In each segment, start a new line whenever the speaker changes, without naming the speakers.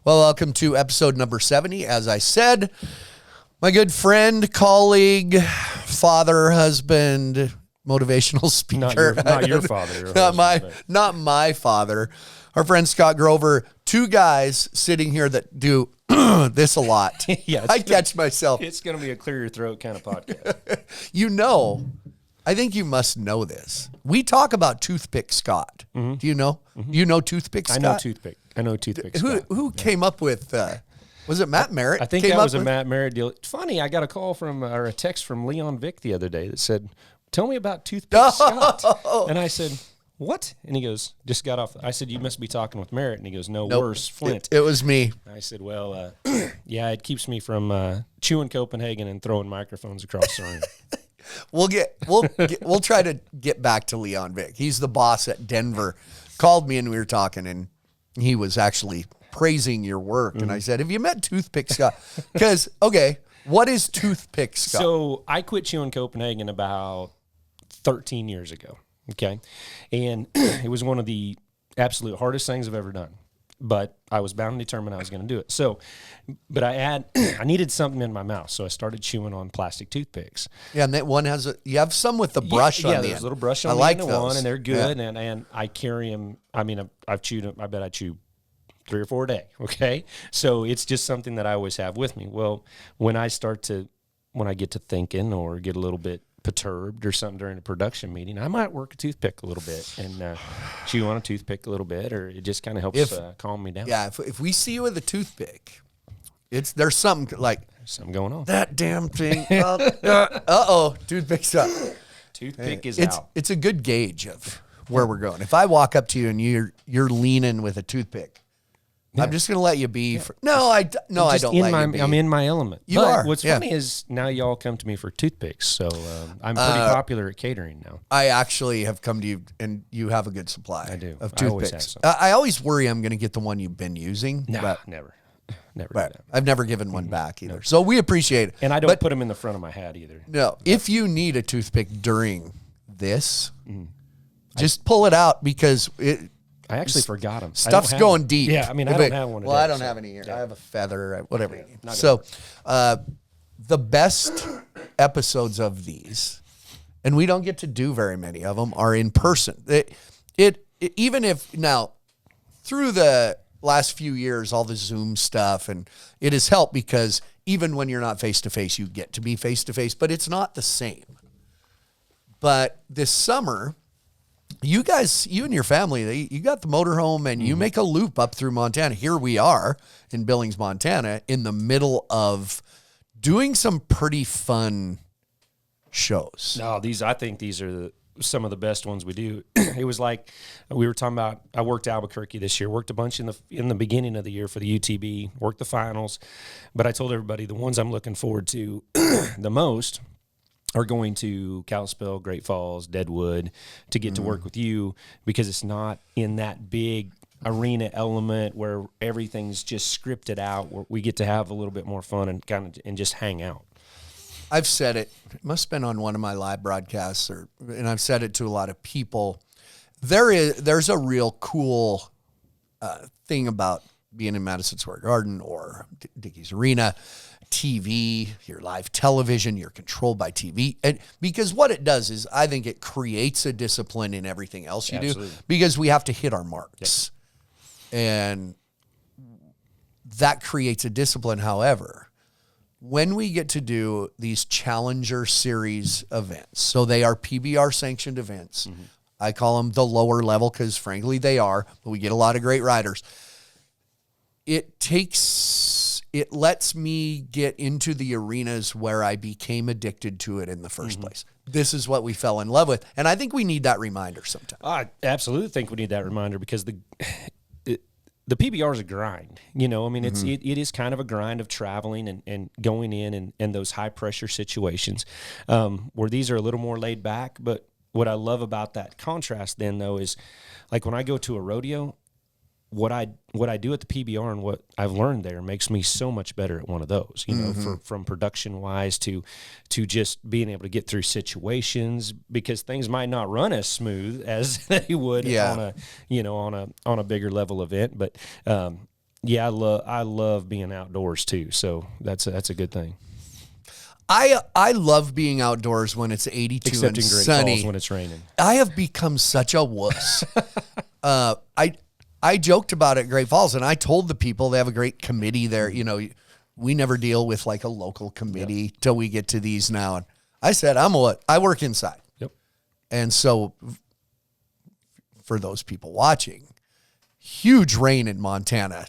Well, welcome to episode number 70. As I said, my good friend, colleague, father, husband, motivational speaker.
Not your father.
Not my father. Our friend Scott Grover, two guys sitting here that do this a lot.
Yeah,
I catch myself.
It's going to be a clear your throat kind of podcast.
I think you must know this. We talk about Toothpick Scott. Mm-hmm. Do you know? Mm-hmm. You know Toothpick Scott?
I know Toothpick Scott.
Who came up with, was it Matt Merritt?
I think that was a Matt Merritt deal. It's funny, I got a call or a text from Leon Vick the other day that said, tell me about Toothpick Scott. And I said, what? And he goes, just got off. I said, you must be talking with Merritt. And he goes, nope, worse, Flint.
It was me.
I said, well, yeah, it keeps me from chewing Copenhagen and throwing microphones across the room.
We'll try to get back to Leon Vick. He's the boss at Denver. Called me and we were talking, and he was actually praising your work. Mm-hmm. And I said, have you met Toothpick Scott? Because, okay, what is Toothpick Scott?
So I quit chewing Copenhagen about 13 years ago, okay? And it was one of the absolute hardest things I've ever done. But I was bound and determined I was going to do it. So, but I needed something in my mouth, so I started chewing on plastic toothpicks.
Yeah, and that one you have some with the brush on the end.
Yeah, there's a little brush on the end of one, and they're good, and I carry them. I mean, I've chewed them. I bet I chew 3 or 4 a day, okay? So it's just something that I always have with me. Well, when I get to thinking or get a little bit perturbed or something during a production meeting, I might work a toothpick a little bit and chew on a toothpick a little bit, or it just kind of helps calm me down.
Yeah, if we see you with a toothpick, there's something
going on.
That damn thing. Toothpick's up.
Toothpick is out.
It's a good gauge of where we're going. If I walk up to you and you're leaning with a toothpick, yeah. I'm just going to let you be.
Yeah.
I don't let you be.
I'm in my element.
You are.
What's funny is now y'all come to me for toothpicks, so I'm pretty popular at catering now.
I actually have come to you, and you have a good supply.
I do.
Of toothpicks.
I always have some.
I always worry I'm going to get the one you've been using.
No, never.
But I've never given one back either. No. So we appreciate it.
And I don't put them in the front of my hat either.
No. If you need a toothpick during this, just pull it out because
I actually forgot them.
Stuff's going deep.
Yeah, I mean, I don't have one.
Well, I don't have any here. Yeah. I have a feather, whatever you need. So the best episodes of these, and we don't get to do very many of them, are in person. Even if now, through the last few years, all the Zoom stuff, and it has helped because even when you're not face-to-face, you get to be face-to-face, but it's not the same. But this summer, you and your family, you got the motorhome and you make a loop up through Montana. Here we are in Billings, Montana, in the middle of doing some pretty fun shows.
No, I think these are some of the best ones we do. It was like we were talking about, I worked Albuquerque this year, worked a bunch in the beginning of the year for the UTB, worked the finals, but I told everybody the ones I'm looking forward to the most are going to Kalispell, Great Falls, Deadwood, to get to work with you, because it's not in that big arena element where everything's just scripted out, where we get to have a little bit more fun and just hang out.
I've said it must have been on one of my live broadcasts, and I've said it to a lot of people. There's a real cool thing about being in Madison Square Garden or Dickies Arena. TV, your live television, you're controlled by TV. And because what it does is I think it creates a discipline in everything else you do, because we have to hit our marks. Yep. And that creates a discipline. However, when we get to do these Challenger Series events, so they are PBR sanctioned events. Mm-hmm. I call them the lower level because frankly they are, but we get a lot of great riders. It lets me get into the arenas where I became addicted to it in the first place. This is what we fell in love with. And I think we need that reminder sometimes.
I absolutely think we need that reminder, because the PBR is a grind. You know, I mean, it is kind of a grind of traveling and going in and those high pressure situations where these are a little more laid back. But what I love about that contrast then, though, is like when I go to a rodeo, what I do at the PBR and what I've learned there makes me so much better at one of those, you know, from production wise to just being able to get through situations, because things might not run as smooth as they would on a bigger level event. But yeah, I love being outdoors too. So that's a good thing.
I love being outdoors when it's 82
Except
and
in Great
sunny.
Falls when it's raining.
I have become such a wuss. I joked about it at Great Falls, and I told the people they have a great committee there. You know, we never deal with like a local committee till we get to these now. And I said, I work inside.
Yep.
And so for those people watching, huge rain in Montana.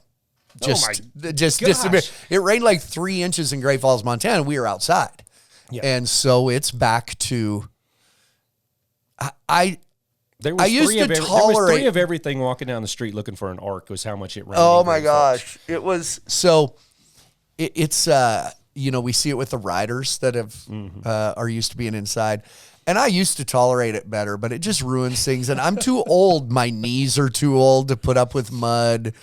Just disappeared. It rained like 3 inches in Great Falls, Montana. We were outside.
Yeah.
And so it's back to,
There was
I used to
there was
tolerate
3 of everything walking down the street looking for an arc was how much it rained.
oh
in
my
Great Falls.
gosh. It was, so it's, you know, we see it with the riders that have, are used to being inside. And I used to tolerate it better, but it just ruins things. And I'm too old. My knees are too old to put up with mud.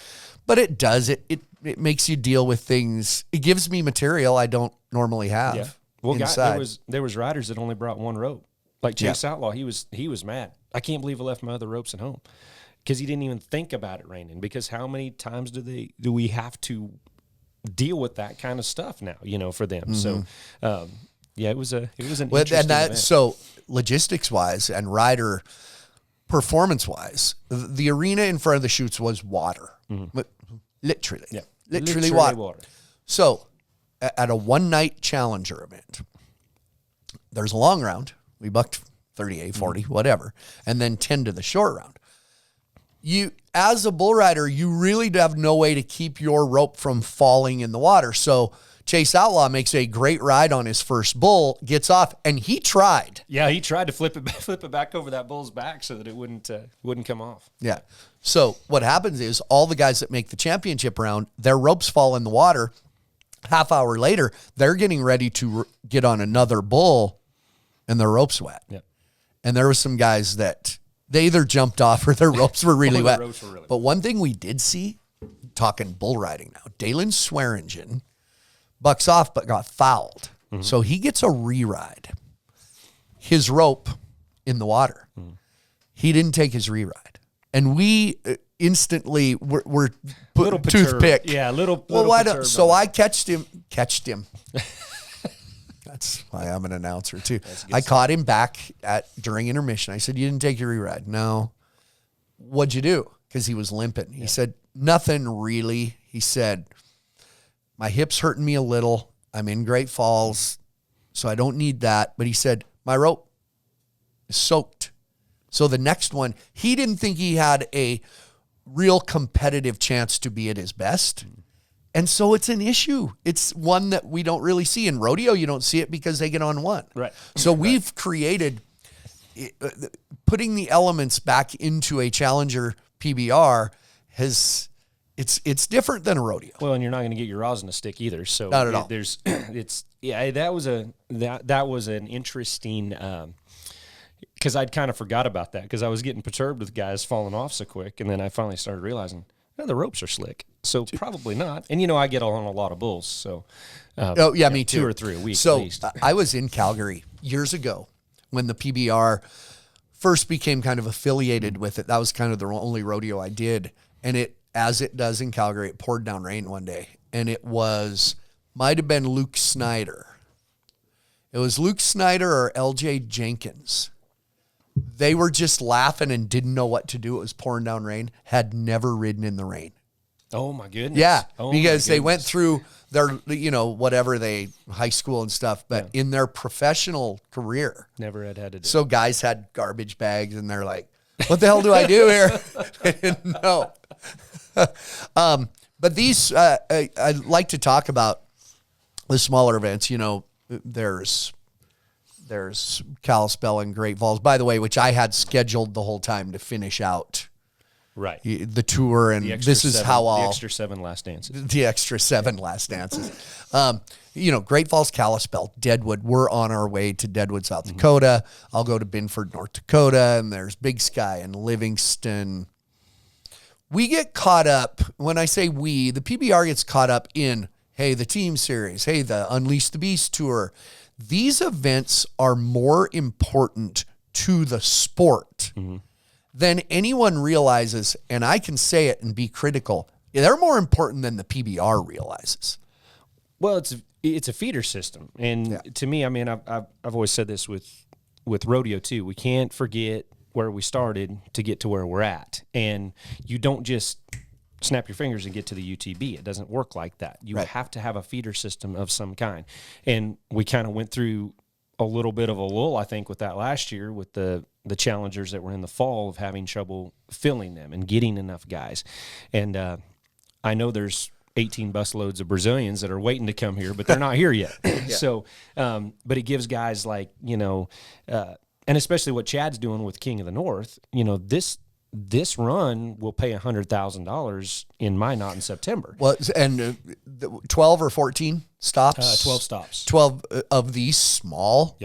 But it does. It makes you deal with things. It gives me material I don't normally have.
Yeah. Well,
inside.
there was riders that only brought one rope. Like Chase Outlaw, he was mad. I can't believe I left my other ropes at home because he didn't even think about it raining. Because how many times do we have to deal with that kind of stuff now? You know, for them. So, yeah, it was an interesting event.
So logistics wise and rider performance wise, the arena in front of the chutes was water. Literally water. So at a one night Challenger event, there's a long round. We bucked 38, 40, whatever, and then 10 to the short round. You, as a bull rider, you really have no way to keep your rope from falling in the water. So Chase Outlaw makes a great ride on his first bull, gets off, and he tried.
Yeah, he tried to flip it back over that bull's back so that it wouldn't come off.
Yeah. So what happens is all the guys that make the championship round, their ropes fall in the water. Half hour later, they're getting ready to get on another bull, and their rope's wet.
Yeah.
And there were some guys that they either jumped off or their ropes were really wet. But one thing we did see, talking bull riding now, Dalen Swearingen bucks off but got fouled. So he gets a re-ride. His rope in the water. He didn't take his re-ride. And we instantly were put toothpick.
Yeah, little
why don't, so I catched him. That's why I'm an announcer too. I caught him back during intermission. I said, "You didn't take your re-ride." No. What'd you do? Because he was limping. He said, "Nothing really." He said, "My hip's hurting me a little. I'm in Great Falls, so I don't need that." But he said, "My rope is soaked." So the next one, he didn't think he had a real competitive chance to be at his best. And so it's an issue. It's one that we don't really see. In rodeo, you don't see it because they get on one.
Right.
So we've created, putting the elements back into a Challenger PBR it's different than a rodeo.
Well, and you're not going to get your rosin to stick either. So
not at all.
That was an interesting, because I'd kind of forgot about that because I was getting perturbed with guys falling off so quick. And then I finally started realizing, the ropes are slick. So probably not. And, I get on a lot of bulls. So,
me too.
2 or 3 a week
so
at least.
I was in Calgary years ago when the PBR first became kind of affiliated with it. That was kind of the only rodeo I did. And as it does in Calgary, it poured down rain one day. And it might have been Luke Snyder. It was Luke Snyder or LJ Jenkins. They were just laughing and didn't know what to do. It was pouring down rain, had never ridden in the rain.
Oh my goodness.
Yeah, because they went through their, whatever high school and stuff, but in their professional career.
Never had to do it.
So guys had garbage bags and they're like, what the hell do I do here? I didn't know. But these, I'd like to talk about the smaller events. There's Kalispell and Great Falls, by the way, which I had scheduled the whole time to finish out the tour. And this is how
the extra 7 last dances.
The extra 7 last dances. Great Falls, Kalispell, Deadwood. We're on our way to Deadwood, South Dakota. I'll go to Binford, North Dakota, and there's Big Sky and Livingston. We get caught up, when I say we, the PBR gets caught up in, hey, the team series, hey, the Unleash the Beast tour. These events are more important to the sport than anyone realizes, and I can say it and be critical. they're more important than the PBR realizes.
Well, it's a feeder system, and to me, I mean, I've always said this with rodeo too. We can't forget where we started to get to where we're at, and you don't just snap your fingers and get to the UTB. It doesn't work like that. You have to have a feeder system of some kind, and we kind of went through a little bit of a lull, I think, with that last year with the challengers that were in the fall of having trouble filling them and getting enough guys, and I know there's 18 busloads of Brazilians that are waiting to come here, but they're not here yet. So, but it gives guys like, and especially what Chad's doing with King of the North, this run will pay $100,000 in Minot in September.
Well, and 12 or 14 stops?
12 stops.
12 of these small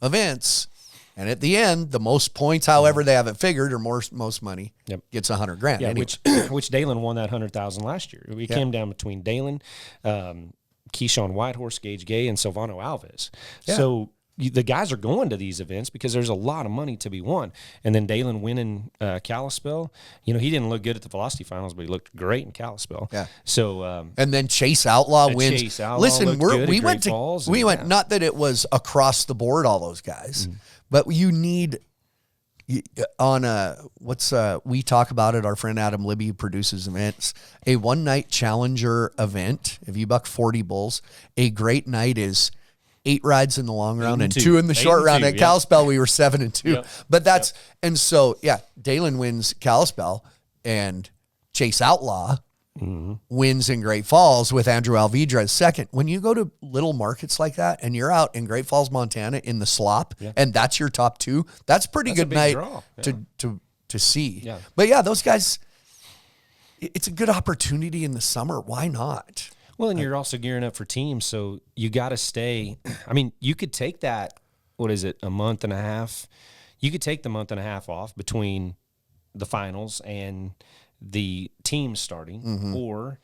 events. And at the end, the most points, however they have it figured, or most money, gets $100,000.
Yeah,
anyway.
which Dalen won that $100,000 last year. We came down between Dalen, Keyshawn Whitehorse, Gage Gay, and Silvano Alves. Yeah. So the guys are going to these events because there's a lot of money to be won. And then Dalen winning Kalispell, he didn't look good at the Velocity Finals, but he looked great in Kalispell.
Yeah.
So
and then Chase Outlaw wins.
Chase Outlaw
Listen, we went
to
not that it was across the board, all those guys, but you need on we talk about it. Our friend Adam Libby produces events. A one night Challenger event. If you buck 40 bulls, a great night is 8 rides in the long round and 2 in the short round. At Kalispell, we were 7 and 2. But that's and so Dalen wins Kalispell, and Chase Outlaw wins in Great Falls with Andrew Alvidra as second. When you go to little markets like that and you're out in Great Falls, Montana in the slop, and that's your top 2, that's pretty good night to see. Yeah. But those guys, it's a good opportunity in the summer. Why not?
Well, and you're also gearing up for teams, so you got to stay. I mean, you could take that, a month and a half? You could take the month and a half off between the finals and the team starting, or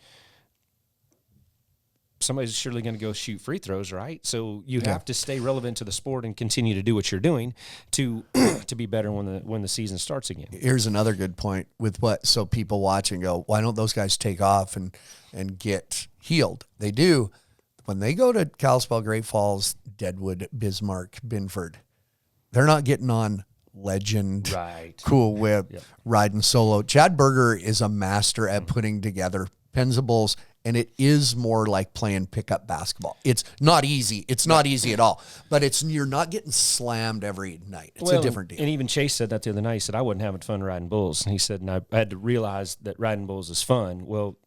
somebody's surely going to go shoot free throws, right? So you have to stay relevant to the sport and continue to do what you're doing to be better when the season starts again.
Here's another good point with so people watch and go, why don't those guys take off and get healed? They do. When they go to Kalispell, Great Falls, Deadwood, Bismarck, Binford, they're not getting on legend, cool whip, riding solo. Chad Berger is a master at putting together pensables, and it is more like playing pickup basketball. It's not easy. It's not easy at all, but you're not getting slammed every night. It's a different deal.
And even Chase said that the other night. He said, I wasn't having fun riding bulls. And he said, and I had to realize that riding bulls is fun. Well,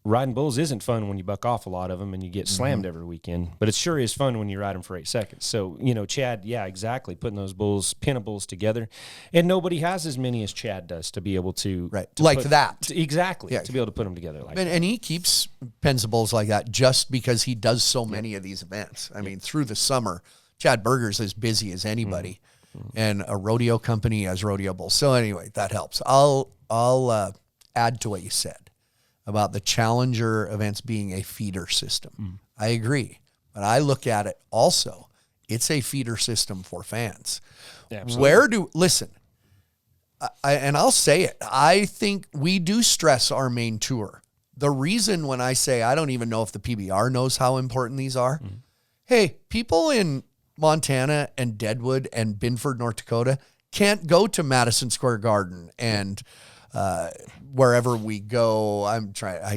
riding bulls isn't fun when you buck off a lot of them and you get slammed every weekend, but it sure is fun when you ride them for 8 seconds. So, Chad, exactly, putting those pinnables together, and nobody has as many as Chad does to be able to to be able to put them together like that.
And he keeps pensables like that just because he does so many of these events. I mean, through the summer, Chad Berger's as busy as anybody, and a rodeo company has rodeo bulls. So anyway, that helps. I'll add to what you said about the Challenger events being a feeder system. I agree. But I look at it also, it's a feeder system for fans. Listen, and I'll say it, I think we do stress our main tour. The reason when I say I don't even know if the PBR knows how important these are, hey, people in Montana and Deadwood and Binford, North Dakota can't go to Madison Square Garden and wherever we go.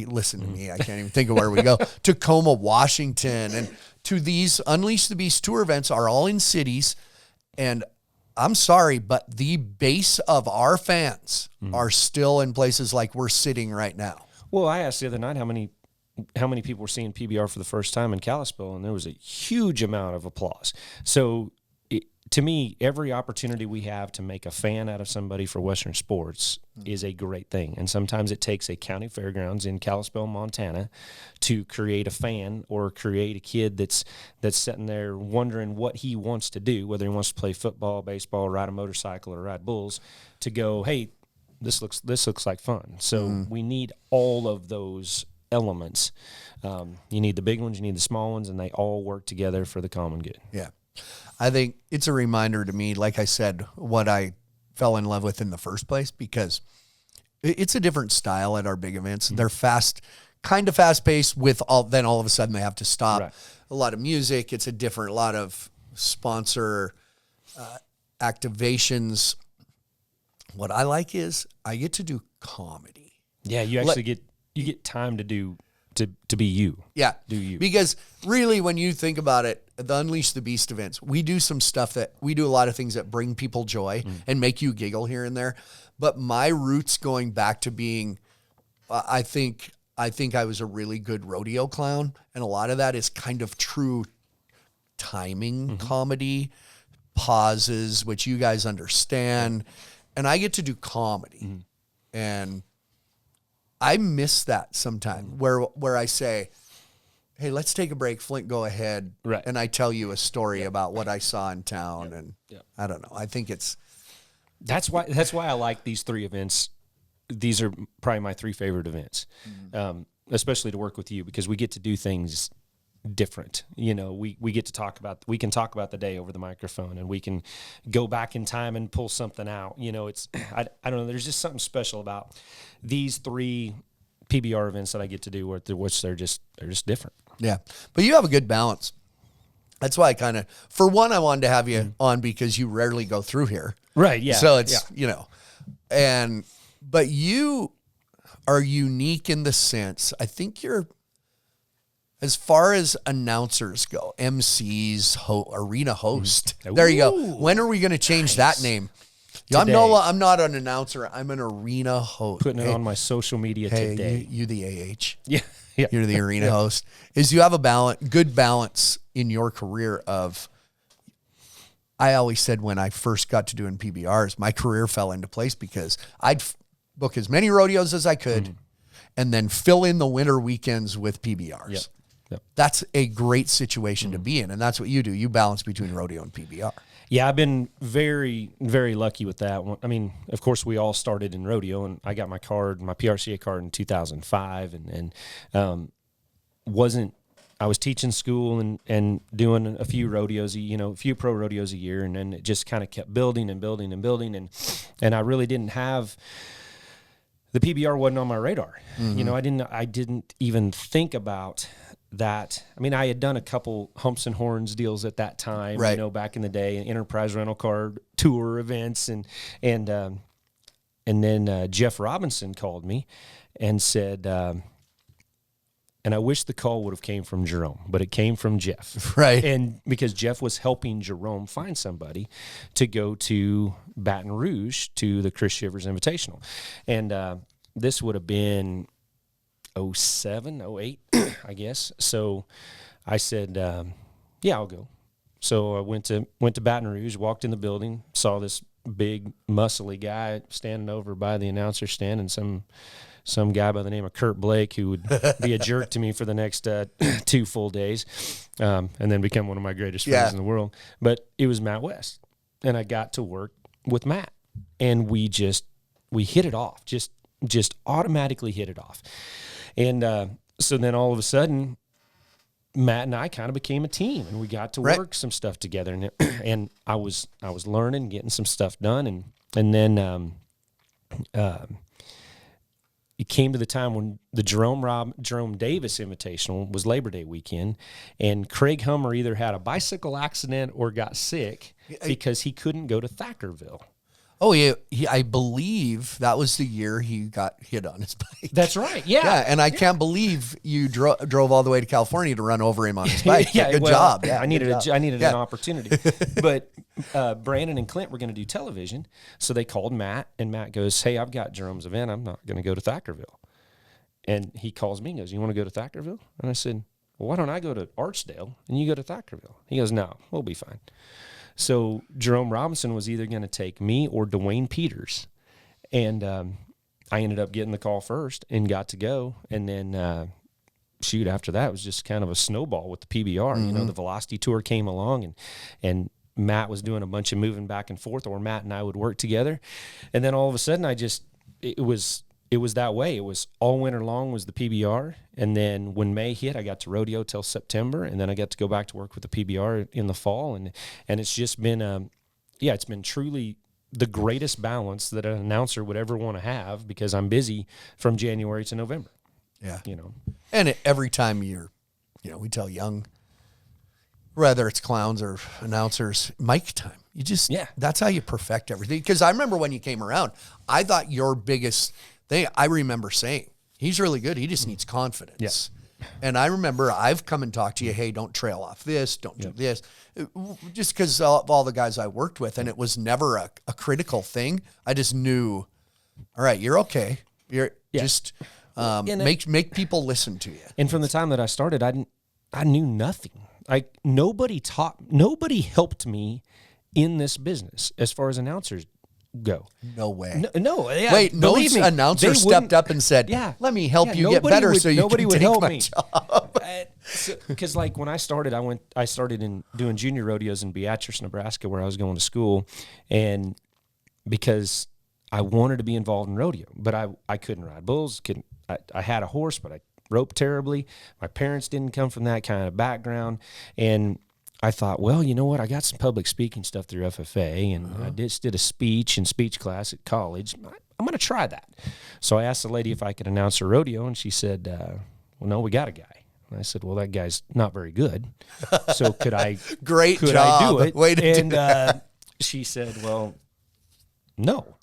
Listen to me. I can't even think of where we go. Tacoma, Washington, and to these Unleash the Beast tour events are all in cities. And I'm sorry, but the base of our fans are still in places like we're sitting right now.
Well, I asked the other night how many people were seeing PBR for the first time in Kalispell, and there was a huge amount of applause. So to me, every opportunity we have to make a fan out of somebody for Western sports is a great thing. And sometimes it takes a county fairgrounds in Kalispell, Montana, to create a fan or create a kid that's sitting there wondering what he wants to do, whether he wants to play football, baseball, ride a motorcycle, or ride bulls, to go, hey, this looks like fun. So we need all of those elements. You need the big ones, you need the small ones, and they all work together for the common good.
Yeah. I think it's a reminder to me, like I said, what I fell in love with in the first place, because it's a different style at our big events. They're kind of fast paced then all of a sudden they have to stop.
Right.
A lot of music. It's a lot of sponsor activations. What I like is I get to do comedy.
Yeah, you actually get time to be you.
Yeah.
Do you.
Because really when you think about it, the Unleash the Beast events, we do a lot of things that bring people joy and make you giggle here and there. But my roots going back to being, I think I was a really good rodeo clown. And a lot of that is kind of true timing comedy, pauses, which you guys understand. And I get to do comedy. And I miss that sometimes where I say, hey, let's take a break. Flint, go ahead.
Right.
And I tell you a story about what I saw in town. And I don't know. I think
that's why I like these 3 events. These are probably my 3 favorite events, especially to work with you, because we get to do things different. We get to we can talk about the day over the microphone, and we can go back in time and pull something out. It's, I don't know. There's just something special about these 3 PBR events that I get to do, which they're just different.
Yeah. But you have a good balance. That's why for one, I wanted to have you on because you rarely go through here.
Right. Yeah.
So it's, but you are unique in the sense, I think you're, as far as announcers go, MCs, arena host. There you go. When are we going to change that name? I'm not an announcer. I'm an arena host.
Putting it on my social media today.
You the AH.
Yeah.
You're the arena host. You have a good balance in your career of, I always said when I first got to doing PBRs, my career fell into place because I'd book as many rodeos as I could and then fill in the winter weekends with PBRs.
Yep.
That's a great situation to be in, and that's what you do. You balance between rodeo and PBR.
Yeah, I've been very, very lucky with that. I mean, of course, we all started in rodeo, and I got my PRCA card in 2005, and I was teaching school and doing a few rodeos, a few pro rodeos a year, and then it just kind of kept building and building and building, and I really didn't have. The PBR wasn't on my radar. I didn't even think about that. I mean, I had done a couple humps and horns deals at that time,
right.
Back in the day, enterprise rental car tour events, and then Jeff Robinson called me and said, and I wish the call would have came from Jerome, but it came from Jeff.
Right.
And because Jeff was helping Jerome find somebody to go to Baton Rouge to the Chris Shivers Invitational. And this would have been 07, 08, I guess. So I said, yeah, I'll go. So I went to Baton Rouge, walked in the building, saw this big, muscly guy standing over by the announcer stand, and some guy by the name of Kurt Blake who would be a jerk to me for the next 2 full days, and then become one of my greatest friends in the world. But it was Matt West, and I got to work with Matt, and we hit it off, just automatically hit it off. And so then all of a sudden, Matt and I kind of became a team, and we got to work some stuff together, and I was learning, getting some stuff done, and then it came to the time when the Jerome Davis Invitational was Labor Day weekend, and Craig Hummer either had a bicycle accident or got sick because he couldn't go to Thackerville.
Oh, yeah. I believe that was the year he got hit on his bike.
That's right. Yeah.
Yeah, and I can't believe you drove all the way to California to run over him on his bike.
Yeah,
good job. Yeah,
I needed an opportunity. But Brandon and Clint were going to do television, so they called Matt, and Matt goes, "Hey, I've got Jerome's event. I'm not going to go to Thackerville." And he calls me and goes, "You want to go to Thackerville?" And I said, "Well, why don't I go to Archdale and you go to Thackerville?" He goes, "No, we'll be fine." So Jerome Robinson was either going to take me or Dwayne Peters. And I ended up getting the call first and got to go. And then, after that, it was just kind of a snowball with the PBR.
Mm-hmm.
The Velocity Tour came along, and Matt was doing a bunch of moving back and forth, or Matt and I would work together. And then all of a sudden, it was that way. It was all winter long was the PBR. And then when May hit, I got to rodeo till September. And then I got to go back to work with the PBR in the fall. And it's just been, it's been truly the greatest balance that an announcer would ever want to have, because I'm busy from January to November.
Yeah.
And
every time we tell young, whether it's clowns or announcers, mic time. That's how you perfect everything. Because I remember when you came around, I thought your biggest thing, I remember saying, he's really good. He just needs confidence. Yeah. And I remember I've come and talked to you, hey, don't trail off this, don't do this. Just because of all the guys I worked with, and it was never a critical thing. I just knew, all right, you're okay. You're just make people listen to you.
And from the time that I started, I knew nothing. Like nobody helped me in this business as far as announcers go.
No way.
No. Yeah,
wait, no announcer stepped up and said, let me help you get better so you can take my job.
Because like when I started, I started in doing junior rodeos in Beatrice, Nebraska, where I was going to school. And because I wanted to be involved in rodeo, but I couldn't ride bulls. I had a horse, but I roped terribly. My parents didn't come from that kind of background. And I thought, well, you know what? I got some public speaking stuff through FFA, and I did a speech in speech class at college. I'm going to try that. So I asked the lady if I could announce a rodeo, and she said, well, no, we got a guy. And I said, well, that guy's not very good. So could I
Great
could
job.
I do it?
Way to do that.
She said, well, no.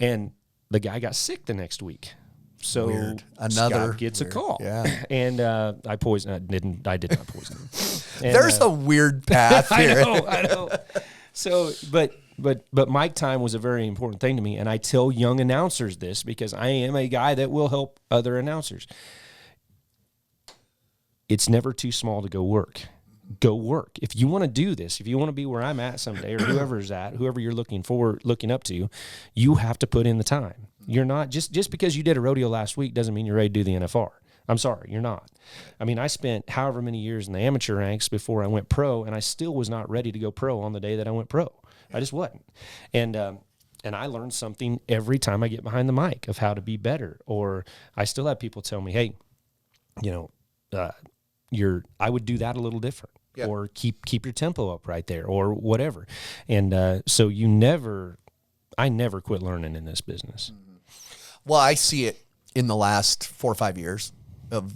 And the guy got sick the next week. So
Weird.
Scott gets a call.
Yeah.
And I poisoned. I did not poison him. And,
there's a weird path here.
I know. So, but mic time was a very important thing to me, and I tell young announcers this because I am a guy that will help other announcers. It's never too small to go work. Go work. If you want to do this, if you want to be where I'm at someday, or whoever's at, whoever you're looking up to, you have to put in the time. You're not just because you did a rodeo last week doesn't mean you're ready to do the NFR. I'm sorry, you're not. I mean, I spent however many years in the amateur ranks before I went pro, and I still was not ready to go pro on the day that I went pro. I just wasn't. And I learned something every time I get behind the mic of how to be better. Or I still have people tell me, hey, I would do that a little different. Yep. Or keep your tempo up right there, or whatever. And so I never quit learning in this business.
Well, I see it in the last 4 or 5 years of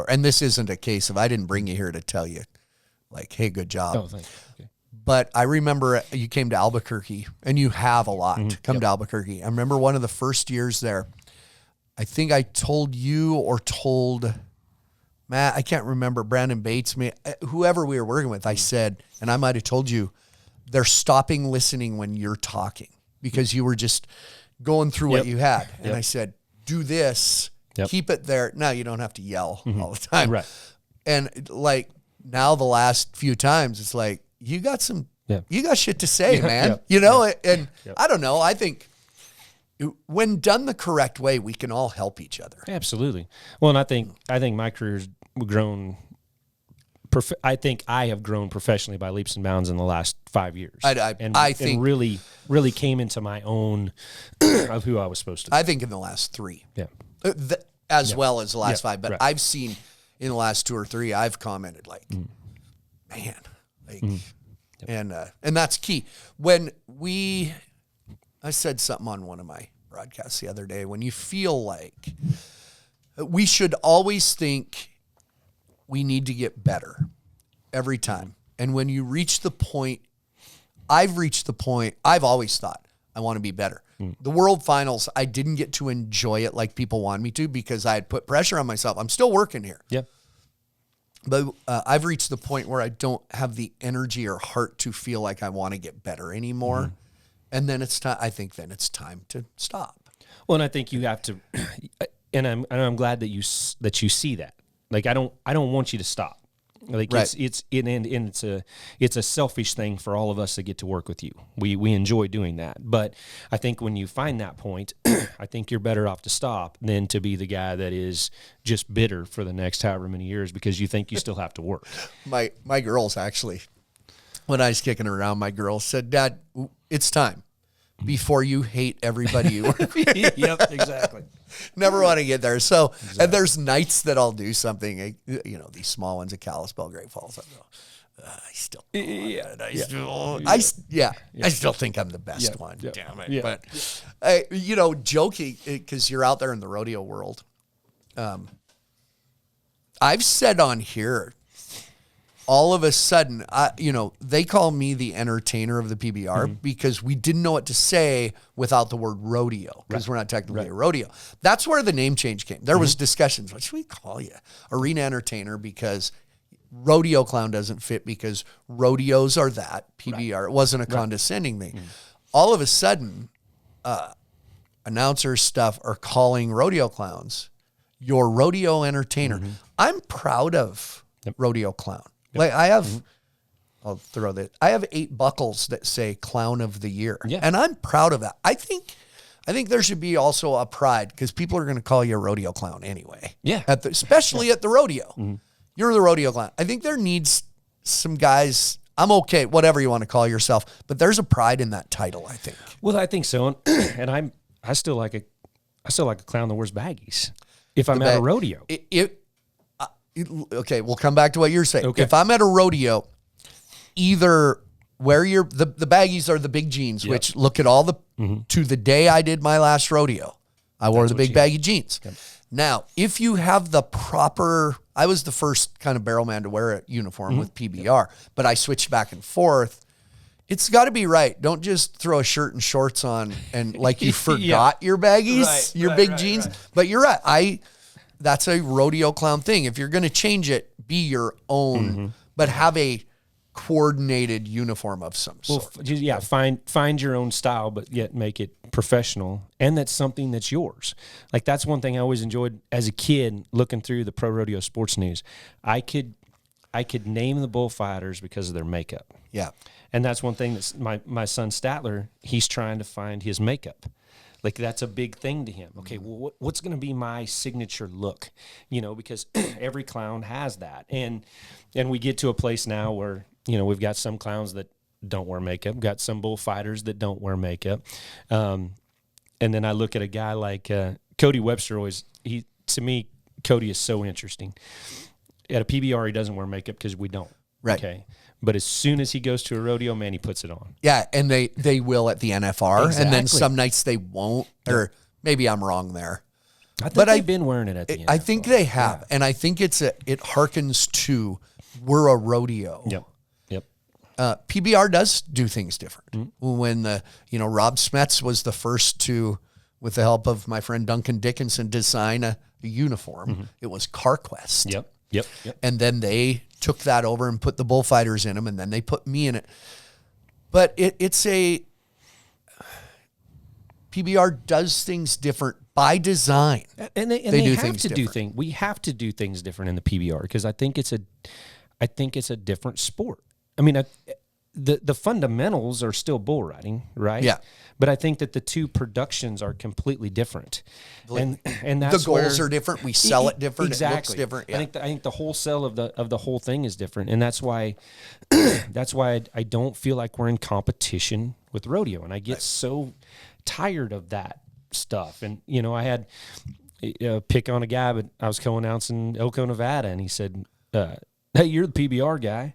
and this isn't a case of I didn't bring you here to tell you, like, hey, good job.
Oh, thank you. Okay.
But I remember you came to Albuquerque, and you have a lot to come to Albuquerque. I remember one of the first years there, I think I told you or told Matt, I can't remember, Brandon Bates, whoever we were working with, I said, and I might have told you, they're stopping listening when you're talking because you were just going through what you had. And I said, do this, keep it there. Now you don't have to yell all the time.
Right.
And like now the last few times, it's like, you got shit to say, man. And I don't know. I think when done the correct way, we can all help each other.
Absolutely. Well, and I think my career's grown. I think I have grown professionally by leaps and bounds in the last 5 years.
I think
really came into my own of who I was supposed to be.
I think in the last 3.
Yeah.
As well as the last 5. But
right.
I've seen in the last 2 or 3, I've commented like, man, like, and that's key. When I said something on one of my broadcasts the other day, when you feel like we should always think we need to get better every time. And when you reach the point, I've always thought I want to be better. The World Finals, I didn't get to enjoy it like people want me to because I had put pressure on myself. I'm still working here.
Yeah.
But I've reached the point where I don't have the energy or heart to feel like I want to get better anymore. And then it's time. I think then it's time to stop.
Well, and I think you have to, and I'm glad that you see that. Like I don't want you to stop. Like
right.
it's a selfish thing for all of us that get to work with you. We enjoy doing that. But I think when you find that point, I think you're better off to stop than to be the guy that is just bitter for the next however many years because you think you still have to work.
My girls actually, when I was kicking around, my girls said, "Dad, it's time." before you hate everybody you work with.
Yep, exactly.
Never want to get there. So, and there's nights that I'll do something, these small ones at Kalispell, Great Falls. I go, I still, I still think I'm the best one. Damn it.
Yeah.
But, joking, because you're out there in the rodeo world. I've said on here, all of a sudden, they call me the entertainer of the PBR because we didn't know what to say without the word rodeo because we're not technically a rodeo. That's where the name change came. There was discussions. What should we call you? Arena entertainer, because rodeo clown doesn't fit because rodeos are that. PBR, it wasn't a condescending thing. All of a sudden, announcer stuff are calling rodeo clowns your rodeo entertainer. I'm proud of rodeo clown. Like I have, I'll throw that. I have 8 buckles that say Clown of the Year, and I'm proud of that. I think there should be also a pride because people are going to call you a rodeo clown anyway. Yeah, especially at the rodeo. You're the rodeo clown. I think there needs some guys. I'm okay, whatever you want to call yourself, but there's a pride in that title. I think.
Well, I think so, and I still like a clown that wears baggies if I'm at a rodeo.
Okay, we'll come back to what you're saying. Okay. If I'm at a rodeo, either wear the baggies are the big jeans, which look at all the, to the day I did my last rodeo, I wore the big baggy jeans. Yep. Now, if you have the proper, I was the first kind of barrel man to wear a uniform with PBR, but I switched back and forth. It's got to be right. Don't just throw a shirt and shorts on and like you forgot your baggies, your big jeans. But you're right. That's a rodeo clown thing. If you're going to change it, be your own, but have a coordinated uniform of some sort.
Well, find your own style, but yet make it professional, and that's something that's yours. Like that's one thing I always enjoyed as a kid looking through the pro rodeo sports news. I could name the bullfighters because of their makeup. Yeah, and that's one thing that my son Statler, he's trying to find his makeup. Like that's a big thing to him. Okay, well, what's going to be my signature look? Because every clown has that, and we get to a place now where we've got some clowns that don't wear makeup, got some bullfighters that don't wear makeup, and then I look at a guy like Cody Webster. To me, Cody is so interesting. At a PBR, he doesn't wear makeup because we don't. Right. Okay. But as soon as he goes to a rodeo, man, he puts it on.
Yeah, and they will at the NFR, and then some nights they won't, or maybe I'm wrong there.
I think they've been wearing it at the NFR.
I think they have, and I think it harkens to we're a rodeo.
Yep.
PBR does do things different. When Rob Smets was the first to, with the help of my friend Duncan Dickinson, design a uniform. It was CarQuest.
Yep.
And then they took that over and put the bullfighters in them, and then they put me in it. But it's PBR does things different by design.
And they do have things to different. Do things. We have to do things different in the PBR because I think it's a different sport. I mean, the fundamentals are still bull riding, right? Yeah. But I think that the two productions are completely different, and that's
the goals are different. We sell it different. Exactly. It looks different. Yeah.
I think the whole sell of the whole thing is different, and that's why I don't feel like we're in competition with rodeo, and I get so tired of that stuff. And I had pick on a guy, but I was co-announcing Elko, Nevada, and he said, "Hey, you're the PBR guy."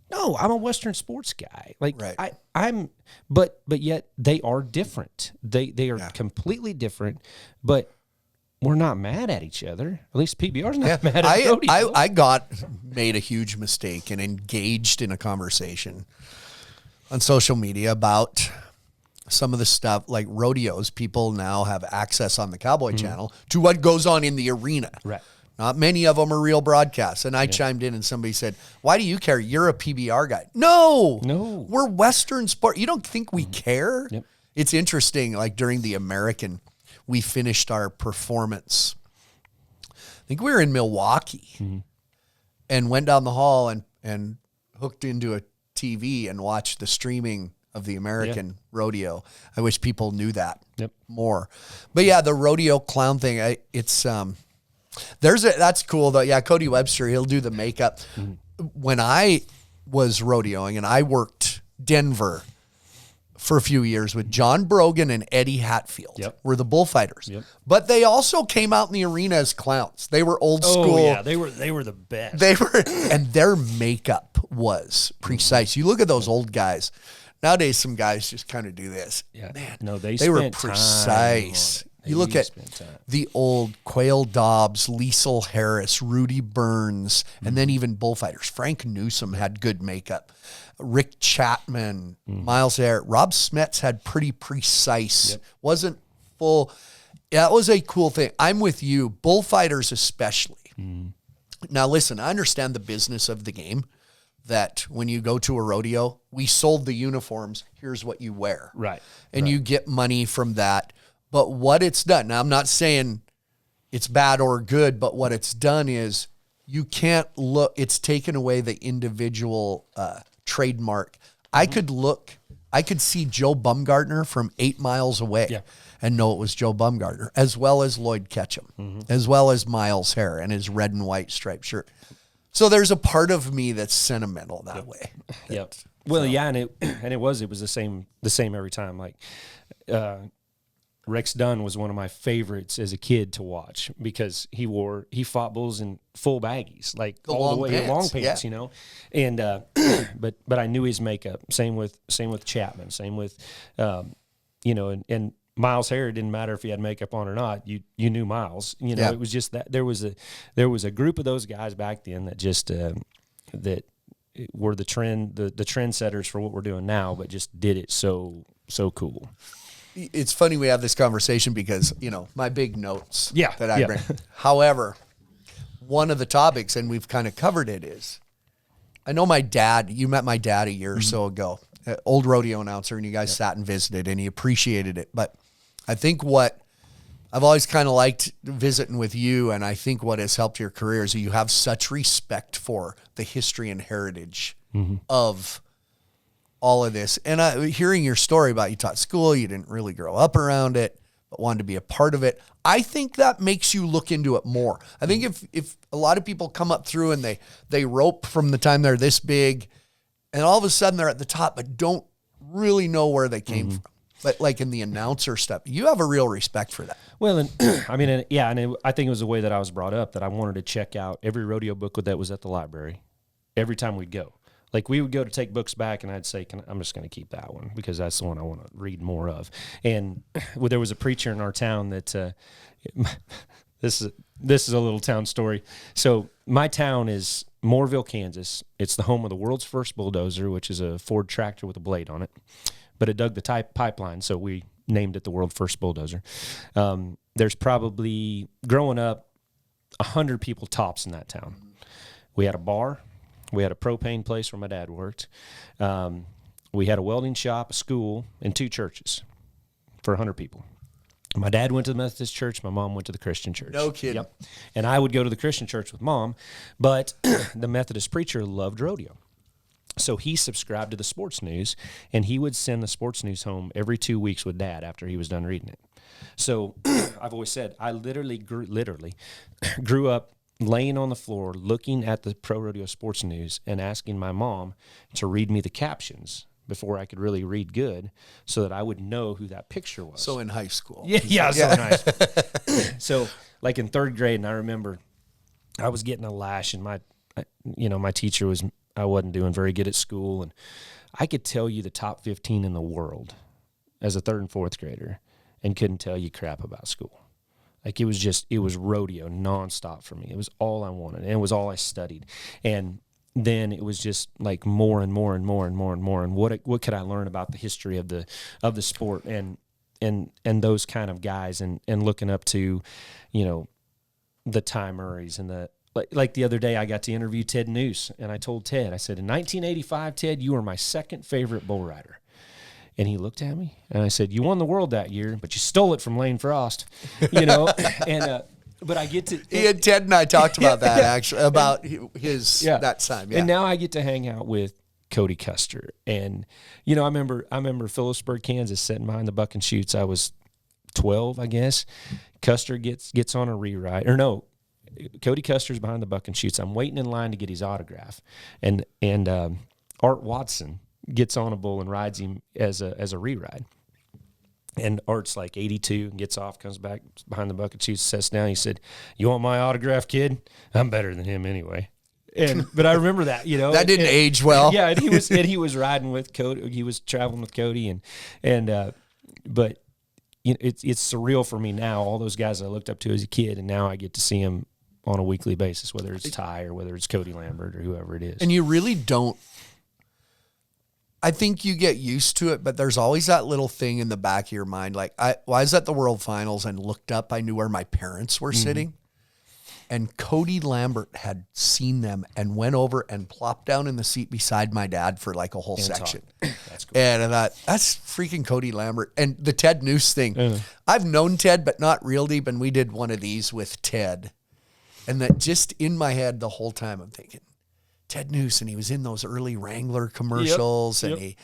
No, I'm a Western sports guy. Like but yet they are different. They are completely different, but we're not mad at each other. At least PBR's not mad at rodeo.
I made a huge mistake and engaged in a conversation on social media about some of the stuff like rodeos. People now have access on the Cowboy Channel to what goes on in the arena. Right. Not many of them are real broadcasts. And I chimed in and somebody said, why do you care? You're a PBR guy. No. We're Western sport. You don't think we care? Yep. It's interesting. Like during the American, we finished our performance. I think we were in Milwaukee and went down the hall and hooked into a TV and watched the streaming of the American rodeo. I wish people knew that more. But yeah, the rodeo clown thing, that's cool though. Yeah, Cody Webster, he'll do the makeup. When I was rodeoing and I worked Denver, for a few years with John Brogan and Eddie Hatfield.
Yep.
Were the bullfighters.
Yep.
But they also came out in the arena as clowns. They were old school.
Oh yeah, they were the best.
They were, and their makeup was precise. You look at those old guys. Nowadays, some guys just kind of do this.
Yeah.
Man,
No, they
were
spent time
precise.
on it.
You look at
spent time.
the old Quail Dobbs, Liesl Harris, Rudy Burns, and then even bullfighters. Frank Newsom had good makeup. Rick Chapman, Miles Air, Rob Smets had pretty precise.
Yep.
Wasn't full. That was a cool thing. I'm with you. Bullfighters especially. Now listen, I understand the business of the game, that when you go to a rodeo, we sold the uniforms. Here's what you wear.
Right.
And you get money from that. But what it's done, now I'm not saying it's bad or good, but what it's done is you can't look, it's taken away the individual trademark. I could see Joe Bumgarner from 8 miles away and know it was Joe Bumgarner, as well as Lloyd Ketchum, as well as Miles Hare and his red and white striped shirt. So there's a part of me that's sentimental that way.
Yep. Well, yeah, and it was the same every time. Like Rex Dunn was one of my favorites as a kid to watch because he fought bulls in full baggies, like all the way
pants,
long pants, you know. And but I knew his makeup. Same with Chapman. Same with you know, and Miles Hare, didn't matter if he had makeup on or not. You knew Miles. You know, it was just that there was a group of those guys back then that just that were the trendsetters for what we're doing now, but just did it so cool.
It's funny we have this conversation because, you know, my big notes that I bring. However, one of the topics, and we've kind of covered it, is I know my dad, you met my dad a year or so ago, old rodeo announcer, and you guys sat and visited, and he appreciated it. But I think what I've always kind of liked visiting with you, and I think what has helped your career is that you have such respect for the history and heritage of all of this. And hearing your story about you taught school, you didn't really grow up around it, but wanted to be a part of it. I think that makes you look into it more. I think if a lot of people come up through and they rope from the time they're this big, and all of a sudden they're at the top, but don't really know where they came from. But like in the announcer stuff, you have a real respect for that.
Well, and I mean, I think it was the way that I was brought up, that I wanted to check out every rodeo book that was at the library every time we'd go. Like we would go to take books back, and I'd say, I'm just going to keep that one because that's the one I want to read more of. And there was a preacher in our town that this is a little town story. So my town is Mooreville, Kansas. It's the home of the world's first bulldozer, which is a Ford tractor with a blade on it. But it dug the pipeline, so we named it the world's first bulldozer. There's probably, growing up, 100 people tops in that town. We had a bar. We had a propane place where my dad worked. We had a welding shop, a school, and 2 churches for 100 people. My dad went to the Methodist church. My mom went to the Christian church.
No kidding.
Yep. And I would go to the Christian church with Mom, but the Methodist preacher loved rodeo. So he subscribed to the sports news, and he would send the sports news home every 2 weeks with Dad after he was done reading it. So I've always said I literally grew up laying on the floor looking at the pro rodeo sports news and asking my mom to read me the captions before I could really read good so that I would know who that picture was.
So in high school.
Yeah, so in high school. So like in 3rd grade, and I remember I was getting a lash, and my teacher was, I wasn't doing very good at school, and I could tell you the top 15 in the world as a 3rd and 4th grader and couldn't tell you crap about school. Like it was rodeo nonstop for me. It was all I wanted, and it was all I studied. And then it was just like more and more and more and more and more. And what could I learn about the history of the sport and those kind of guys, and looking up to, you know, the Ty Murrays and the, like the other day I got to interview Ted Noose, and I told Ted, I said, in 1985, Ted, you were my 2nd favorite bull rider. And he looked at me, and I said, you won the world that year, but you stole it from Lane Frost, you know. And but I get to,
Ted and I talked about that actually, about his that time. Yeah.
And now I get to hang out with Cody Custer, and you know, I remember Phillipsburg, Kansas, sitting behind the buck and shoots. I was 12, I guess. Custer gets on a rewrite, or no, Cody Custer's behind the buck and shoots. I'm waiting in line to get his autograph, and Art Watson gets on a bull and rides him as a re-ride. And Art's like 82 and gets off, comes back behind the bucket, shoots, sets down. He said, "You want my autograph, kid? I'm better than him anyway." But I remember that,
that didn't age well.
Yeah, and he was riding with Cody. He was traveling with Cody, but it's surreal for me now. All those guys I looked up to as a kid, and now I get to see them on a weekly basis, whether it's Ty or whether it's Cody Lambert or whoever it is.
And you really don't. I think you get used to it, but there's always that little thing in the back of your mind. Like, I was at the World Finals and looked up. I knew where my parents were sitting. And Cody Lambert had seen them and went over and plopped down in the seat beside my dad for like a whole section.
That's cool.
And I thought, that's freaking Cody Lambert. And the Ted Noose thing. I've known Ted, but not real deep. And we did one of these with Ted. And that just in my head the whole time, I'm thinking, Ted Noose, and he was in those early Wrangler commercials.
Yep.
And he,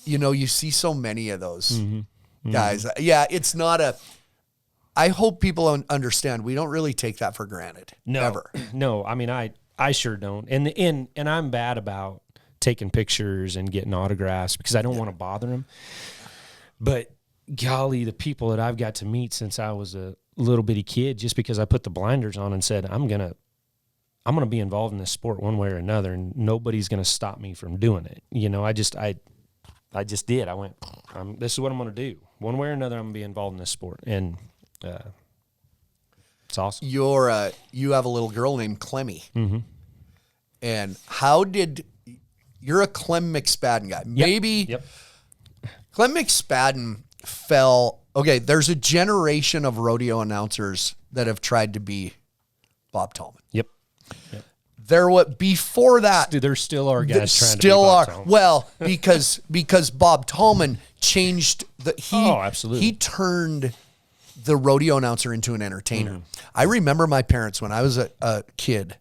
you see so many of those guys. Yeah, it's not a... I hope people understand we don't really take that for granted.
No,
ever.
No. I mean, I sure don't. And I'm bad about taking pictures and getting autographs because I don't want to bother them. But golly, the people that I've got to meet since I was a little bitty kid, just because I put the blinders on and said, I'm gonna be involved in this sport one way or another, and nobody's gonna stop me from doing it. I just did. I went, this is what I'm gonna do. One way or another, I'm gonna be involved in this sport. And it's awesome.
You have a little girl named Clemmy. And you're a Clem McSpadden guy. Maybe Clem McSpadden fell. Okay, there's a generation of rodeo announcers that have tried to be Bob Tallman.
Yep.
Before that,
there still are guys trying to be
still
Bob
are.
Tallman.
Well, because Bob Tallman changed
absolutely.
He turned the rodeo announcer into an entertainer. I remember my parents when I was a kid.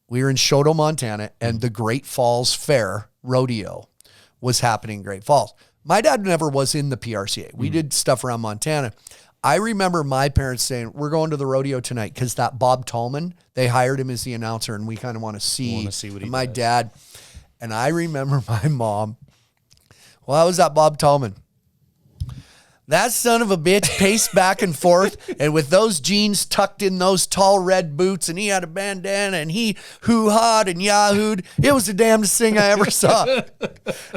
We were in Choteau, Montana, and the Great Falls Fair rodeo was happening in Great Falls. My dad never was in the PRCA. We did stuff around Montana. I remember my parents saying, "We're going to the rodeo tonight," because that Bob Tallman, they hired him as the announcer, and we kind of want to see
what he
my
does.
dad. And I remember my mom, "Well, how was that Bob Tallman? That son of a bitch paced back and forth, and with those jeans tucked in those tall red boots, and he had a bandana, and he hoo-ha'd and yahooed. It was the damnedest thing I ever saw."